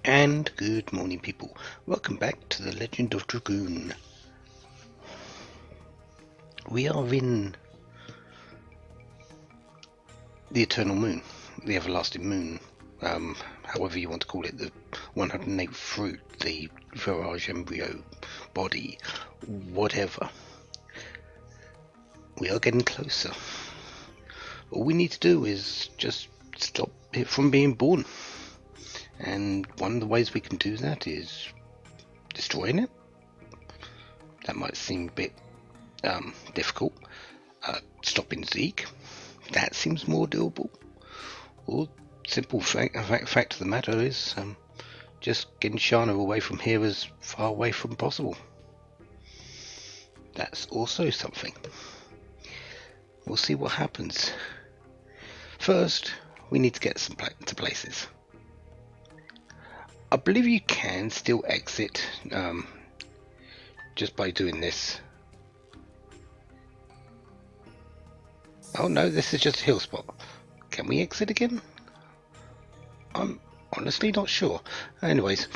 And good morning, people. Welcome back to the Legend of Dragoon. We are in the Eternal Moon, the Everlasting Moon, however you want to call it, the 108th fruit, the Virage embryo body, whatever. We are getting closer. All we need to do is just stop it from being born. And one of the ways we can do that is destroying it. That might seem a bit difficult. Stopping Zeke, that seems more doable. Or simple fact of the matter is just getting Shana away from here as far away from possible. That's also something. We'll see what happens. First, we need to get some to places. I believe you can still exit just by doing this. Oh no, this is just a hill spot. Can we exit again? I'm honestly not sure. Anyways,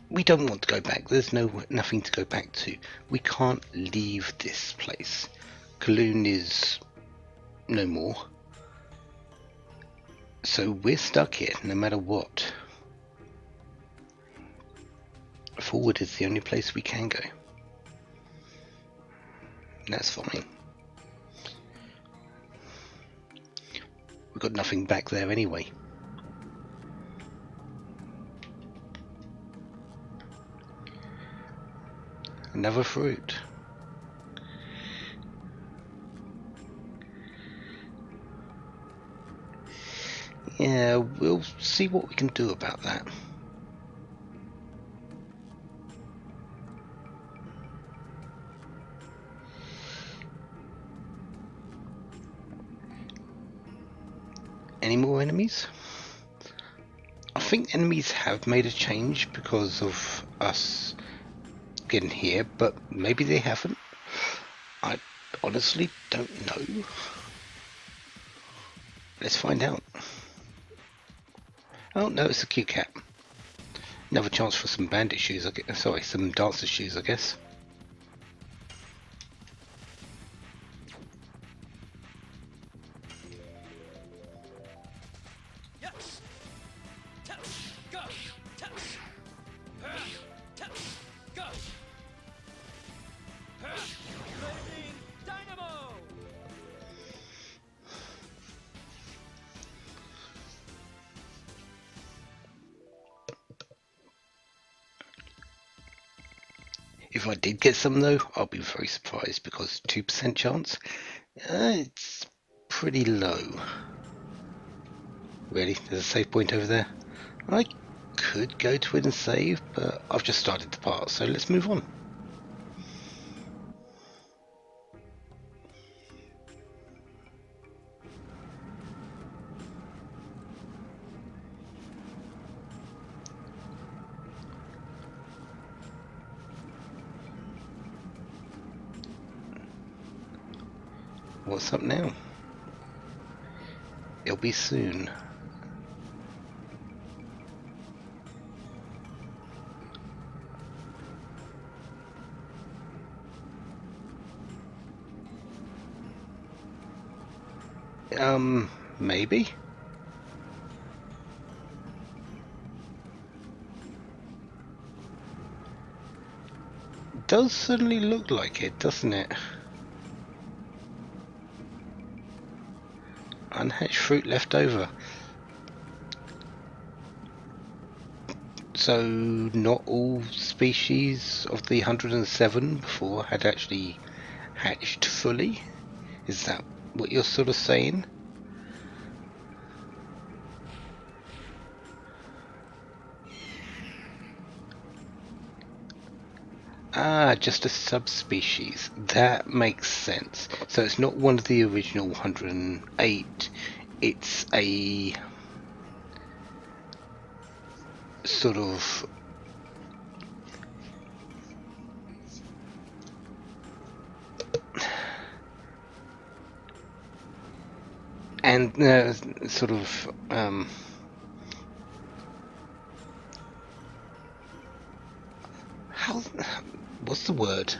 we don't want to go back. There's nothing to go back to. We can't leave this place. Kaloon is no more. So we're stuck here no matter what. Forward is the only place we can go. That's fine. We've got nothing back there anyway. Another fruit. Yeah, we'll see what we can do about that. Any more enemies? I think enemies have made a change because of us getting here, but maybe they haven't. I honestly don't know. Let's find out. Oh no, it's a cute cat. Another chance for some bandit shoes, I guess. Sorry, some dancer shoes, I guess. If I did get some though, I'll be very surprised because 2% chance? It's pretty low. Really? There's a save point over there? I could go to it and save, but I've just started the part, so let's move on. What's up now? It'll be soon. Maybe? Does certainly look like it, doesn't it? Unhatched fruit left over. So not all species of the 107 before had actually hatched fully? Is that what you're sort of saying? Ah, just a subspecies. That makes sense. So it's not one of the original 108. It's a sort of and sort of How? What's the word?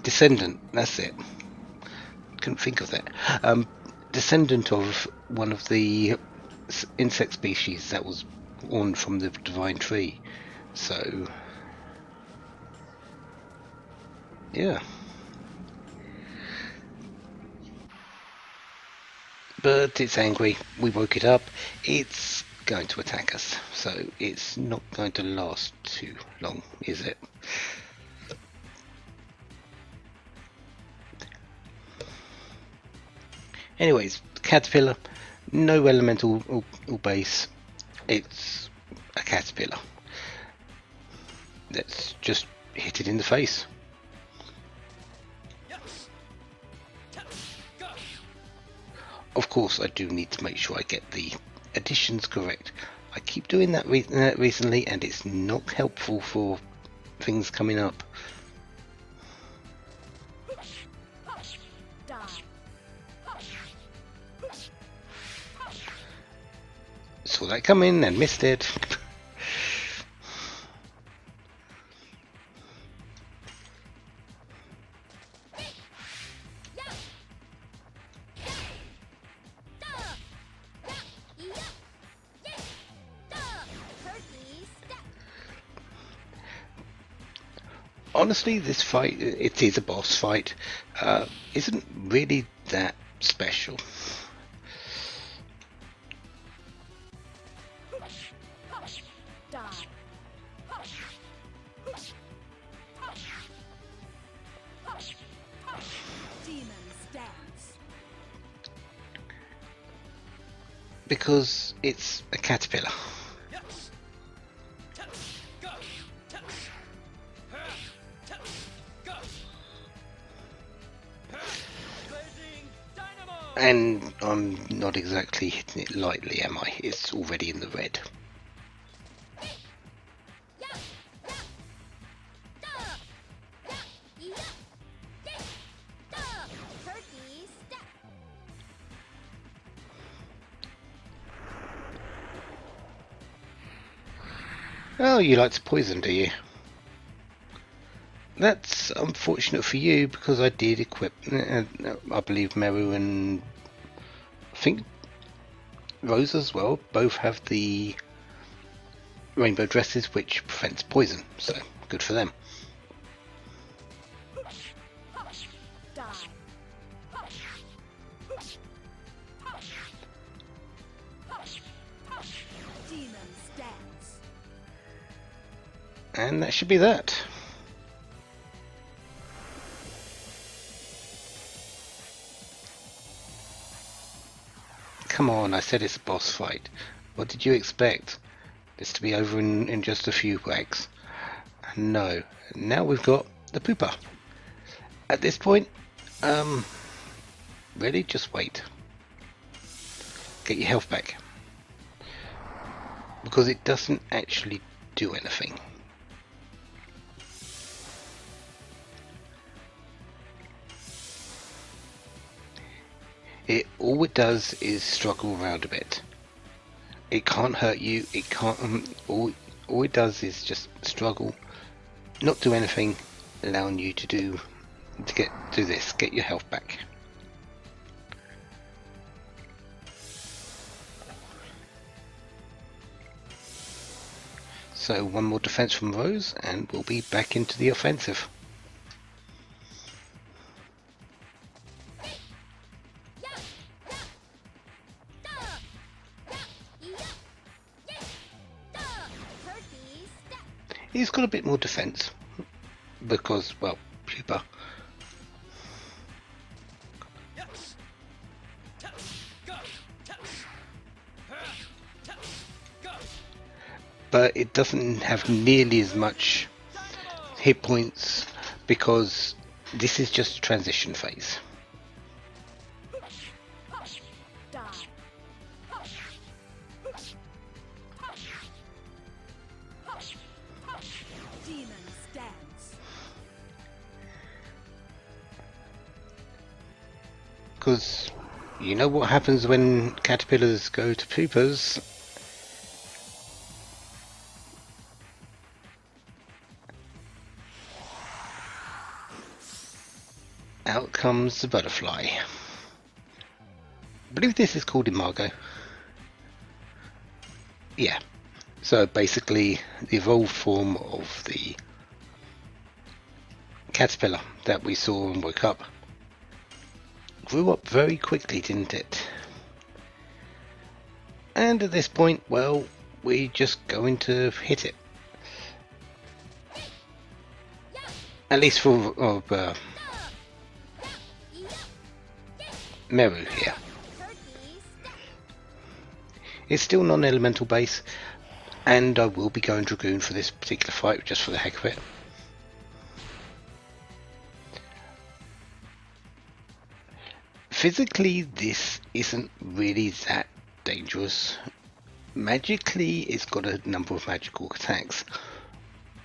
Descendant. That's it. Couldn't think of that. Descendant of one of the insect species that was born from the divine tree. So, yeah. But it's angry. We woke it up. It's going to attack us. So it's not going to last too long, is it? Anyways, caterpillar, no elemental or base. It's a caterpillar. Let's just hit it in the face. Of course, I do need to make sure I get the additions correct. I keep doing that recently, and it's not helpful for things coming up. Saw that coming and missed it. Honestly, this fight, it is a boss fight, isn't really that special. Because it's a caterpillar. And I'm not exactly hitting it lightly, am I? It's already in the red. Oh, you like to poison, do you? That's unfortunate for you, because I did equip, I believe Meru and I think Rose as well, both have the rainbow dresses which prevents poison, so good for them. And that should be that. Come on, I said it's a boss fight. What did you expect? This to be over in just a few whacks? No. Now we've got the pooper. At this point, really, just wait. Get your health back. Because it doesn't actually do anything. All it does is struggle around a bit. It can't hurt you. It can't. All it does is just struggle, not do anything, allowing you to do this. Get your health back. So one more defense from Rose, and we'll be back into the offensive. He's got a bit more defense because, well, pupa. But it doesn't have nearly as much hit points because this is just a transition phase. Because You know what happens when caterpillars go to pupas? Out comes the butterfly. I believe this is called imago. Yeah. So basically, the evolved form of the caterpillar that we saw and woke up grew up very quickly, didn't it? And at this point, well, we're just going to hit it. At least for Meru here. It's still non-elemental base, and I will be going Dragoon for this particular fight, just for the heck of it. Physically, this isn't really that dangerous. Magically, it's got a number of magical attacks.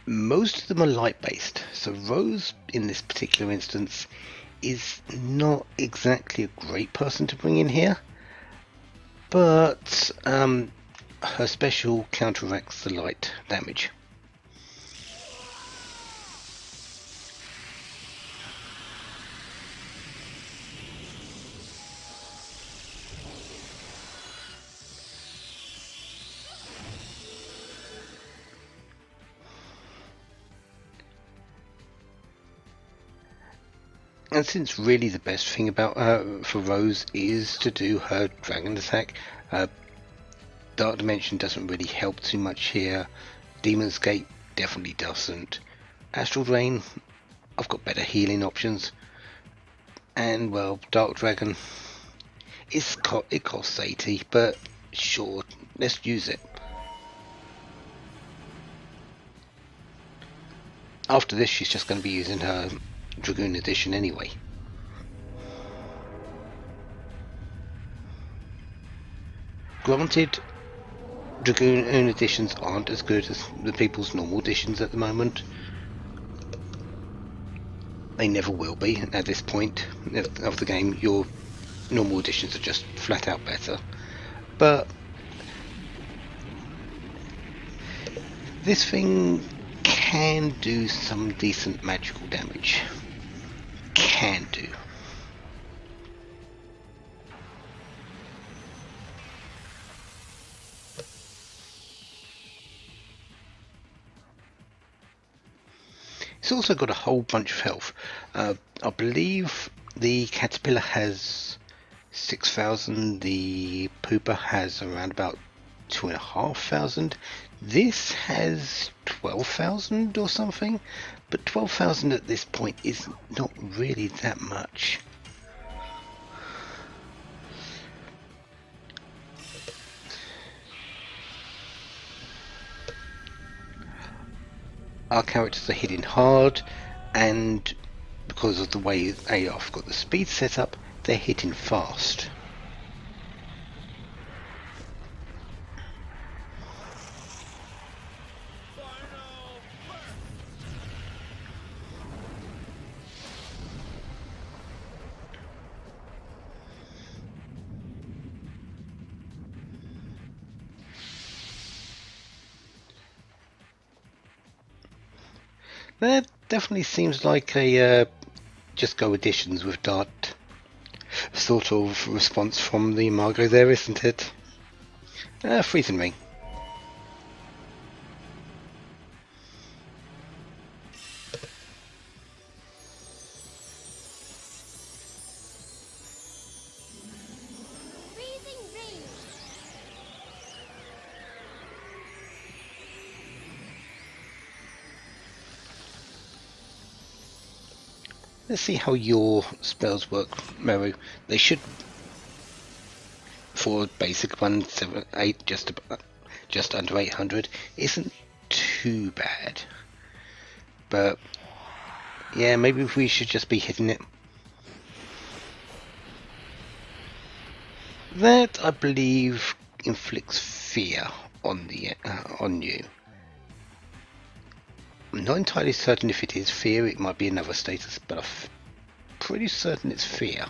Most of them are light based, so Rose in this particular instance is not exactly a great person to bring in here, but her special counteracts the light damage. And since really the best thing about for Rose is to do her dragon attack, Dark Dimension doesn't really help too much here. Demon's Gate definitely doesn't. Astral Drain, I've got better healing options. And well, Dark Dragon, it costs 80, but sure, let's use it. After this, she's just going to be using her Dragoon edition anyway. Granted, Dragoon editions aren't as good as the people's normal editions at the moment. They never will be at this point of the game. Your normal editions are just flat out better. But this thing can do some decent magical damage. Can do. It's also got a whole bunch of health. I believe the caterpillar has 6,000, the pupa has around about 2,500. This has 12,000 or something, but 12,000 at this point is not really that much. Our characters are hitting hard, and because of the way I've got the speed set up, they're hitting fast. That definitely seems like a just go additions with Dart sort of response from the Margot there, isn't it? Freezing Ring. Let's see how your spells work, Meru. They should, for basic 178, just under 800, isn't too bad. But yeah, maybe we should just be hitting it. That, I believe, inflicts fear on you. I'm not entirely certain if it is fear. It might be another status, but I'm pretty certain it's fear.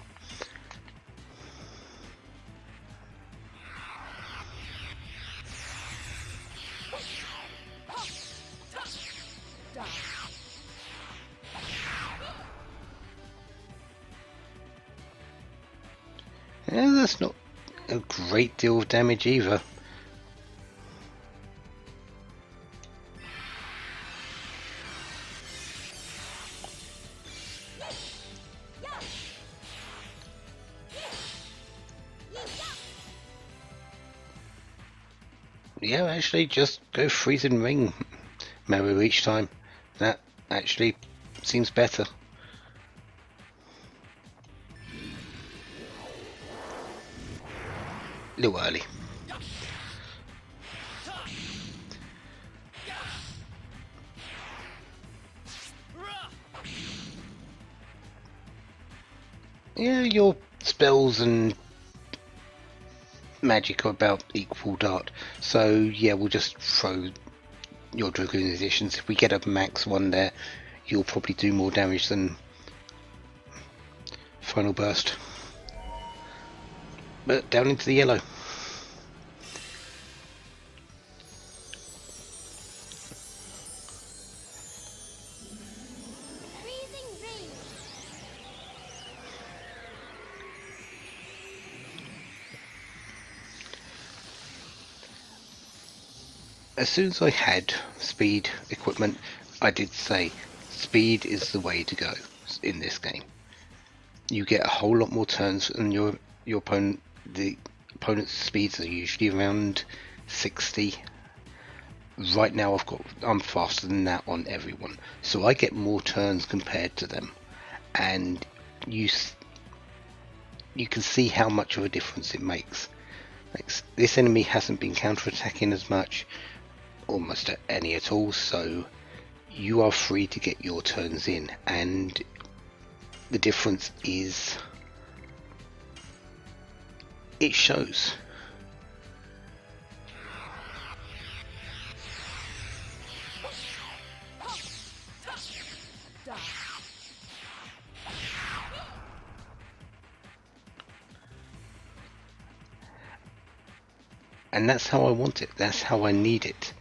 Yeah, that's not a great deal of damage either. Yeah, actually, just go freezing ring Mario each time. That actually seems better. A little early. Yeah, your spells and magic are about equal dart. So yeah, we'll just throw your Dragoon editions. If we get a max one there, you'll probably do more damage than Final Burst. But down into the yellow. As soon as I had speed equipment, I did say speed is the way to go in this game. You get a whole lot more turns than your opponent. The opponent's speeds are usually around 60. Right now I'm faster than that on everyone, so I get more turns compared to them, and you can see how much of a difference it makes. This enemy hasn't been counter-attacking as much, almost any at all, so you are free to get your turns in, and the difference is it shows. And that's how I want it, that's how I need it.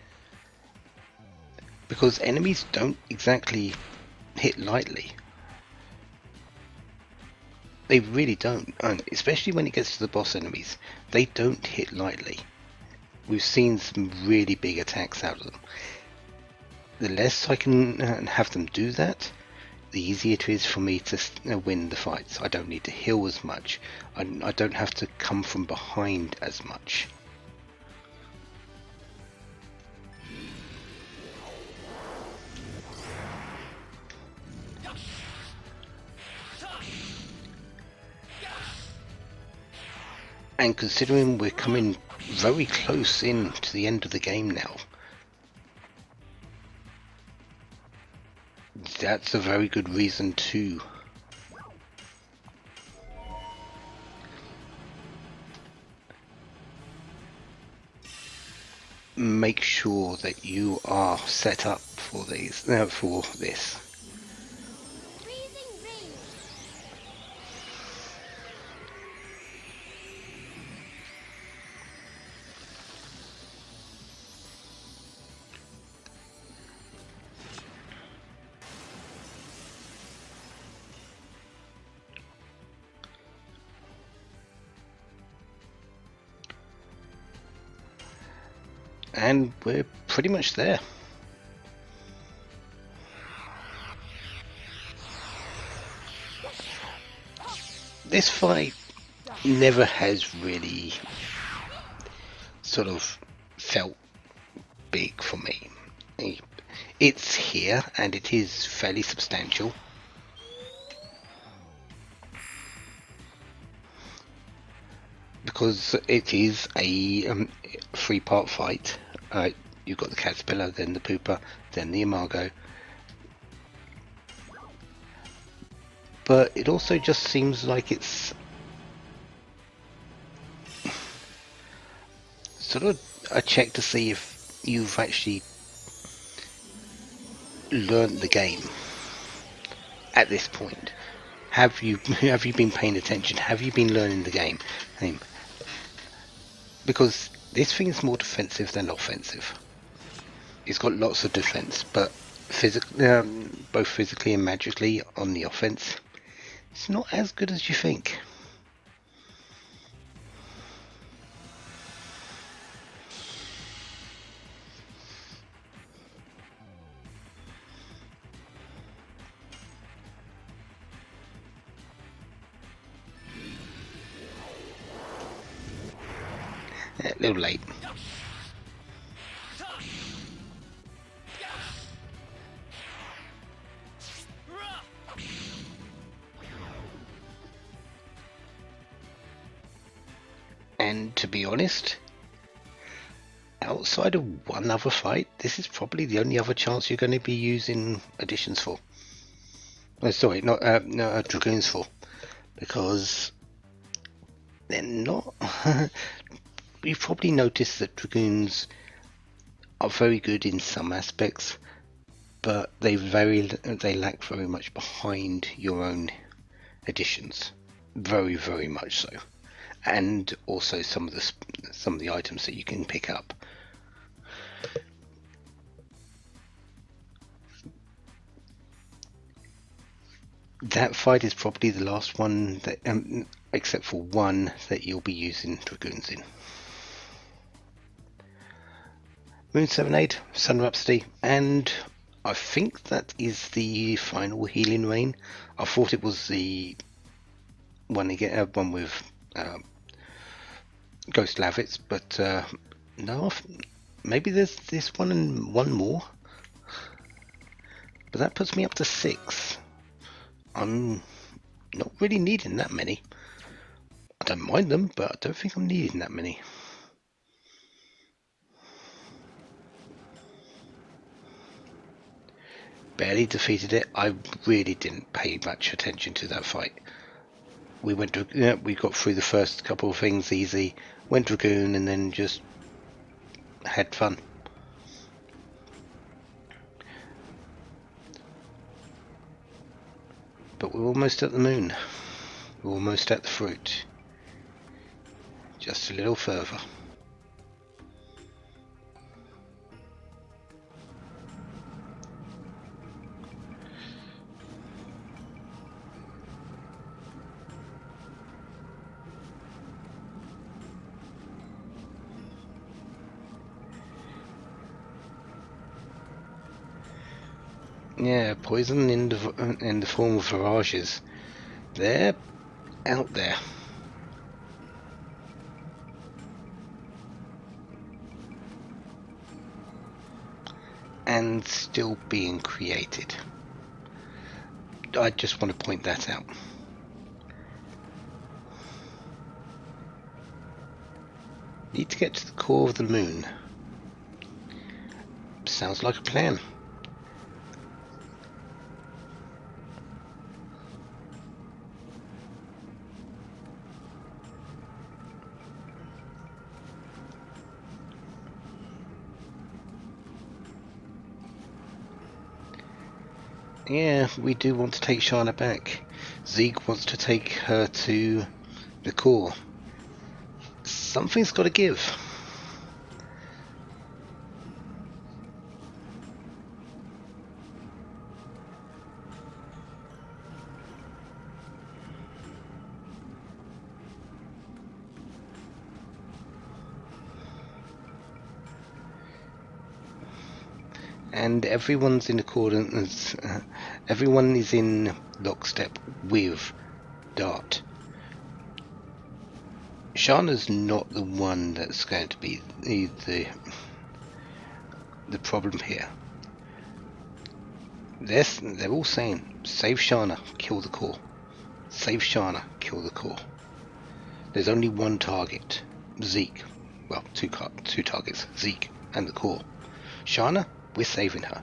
Because enemies don't exactly hit lightly. They really don't, and especially when it gets to the boss enemies, they don't hit lightly. We've seen some really big attacks out of them. The less I can have them do that, the easier it is for me to win the fights. I don't need to heal as much. I don't have to come from behind as much. And considering we're coming very close in to the end of the game now, that's a very good reason to make sure that you are set up for this. And we're pretty much there. This fight never has really sort of felt big for me. It's here and it is fairly substantial. Because it is a three-part fight. You've got the Caterpillar, then the Pooper, then the Imago. But it also just seems like it's sort of a check to see if you've actually learned the game at this point. Have you been paying attention? Have you been learning the game? Because this thing is more defensive than offensive. It's got lots of defense, but both physically and magically on the offense, it's not as good as you think. A little late. And to be honest, outside of one other fight, this is probably the only other chance you're going to be using additions for. Oh, sorry, not no, Dragoons for. Because they're not... You've probably noticed that Dragoons are very good in some aspects, but they lack very much behind your own additions. Very, very much so. And also some of the items that you can pick up. That fight is probably the last one that, except for one, that you'll be using Dragoons in. Moon 7-8, Sun Rhapsody, and I think that is the final Healing Rain. I thought it was the one again, one with Ghost Lavitz, but no, maybe there's this one and one more. But that puts me up to 6. I'm not really needing that many. I don't mind them, but I don't think I'm needing that many. Barely defeated it. I really didn't pay much attention to that fight. We got through the first couple of things easy, went Dragoon, and then just had fun. But we're almost at the moon. We're almost at the fruit. Just a little further. Yeah, poison in the form of mirages. They're out there. And still being created. I just want to point that out. Need to get to the core of the moon. Sounds like a plan. Yeah, we do want to take Shana back. Zeke wants to take her to the core. Something's got to give. And everyone's in accordance. Everyone is in lockstep with Dart. Shana's not the one that's going to be the problem here. They're all saying, save Shana, kill the core. Save Shana, kill the core. There's only one target, Zeke. Well, two targets, Zeke and the core. Shana, we're saving her.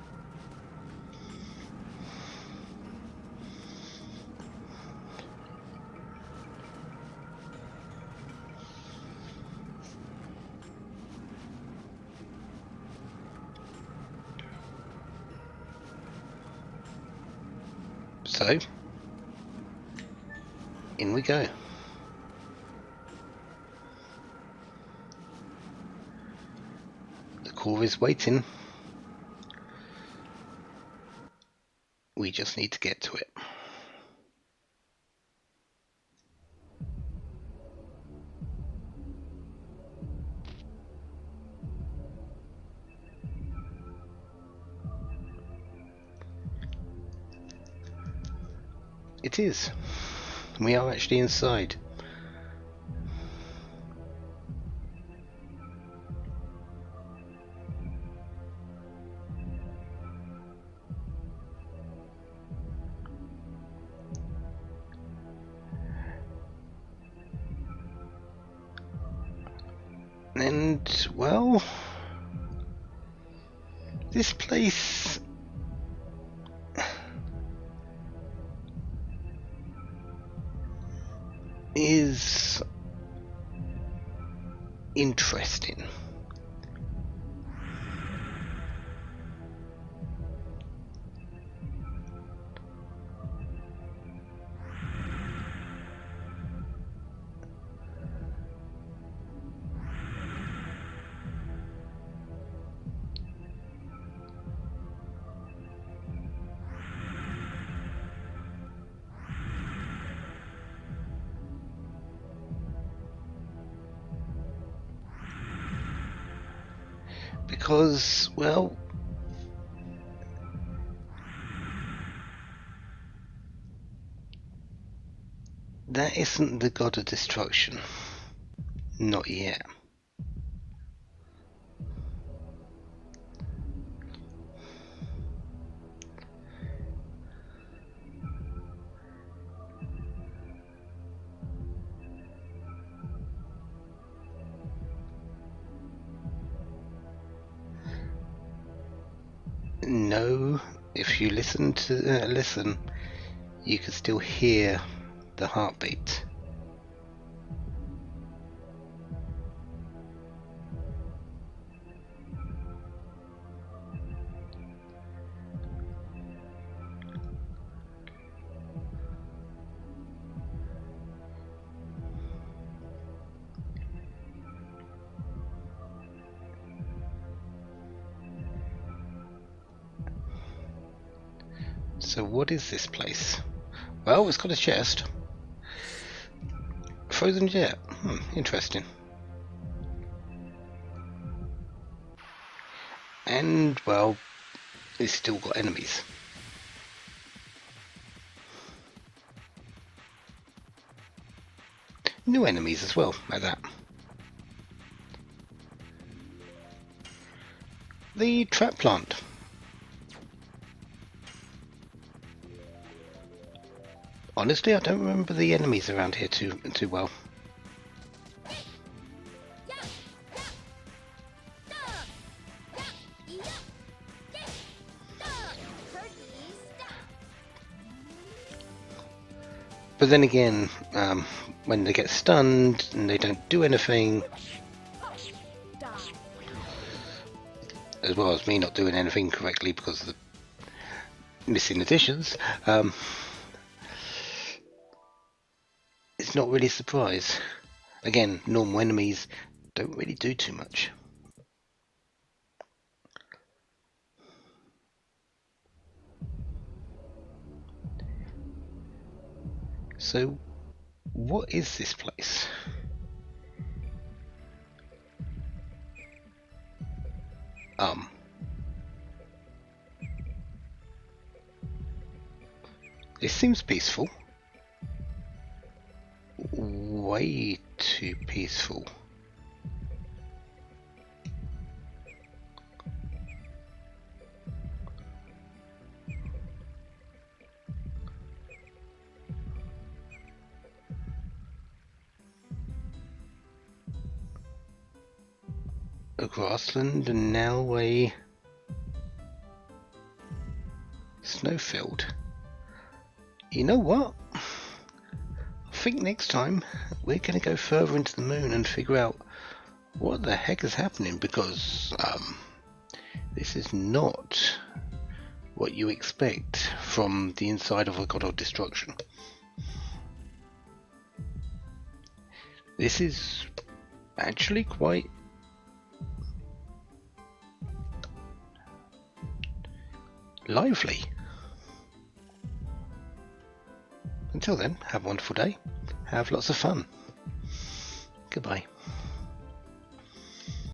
So, in we go. The core is waiting. We just need to get to it. It is. We are actually inside. And, well, this place is interesting. Because, well, that isn't the god of destruction. Not yet. No, if you listen, you can still hear the heartbeat. So what is this place? Well, it's got a chest. Frozen jet. Interesting. And, well, it's still got enemies. New enemies as well, like that. The trap plant. Honestly, I don't remember the enemies around here too well. But then again, when they get stunned and they don't do anything, as well as me not doing anything correctly because of the missing additions, it's not really a surprise. Again, normal enemies don't really do too much. So, what is this place? It seems peaceful. Way too peaceful. A grassland and now a snowfield. You know what? I think next time we're going to go further into the moon and figure out what the heck is happening, because this is not what you expect from the inside of a god of destruction. This is actually quite lively. Until then, have a wonderful day. Have lots of fun. Goodbye.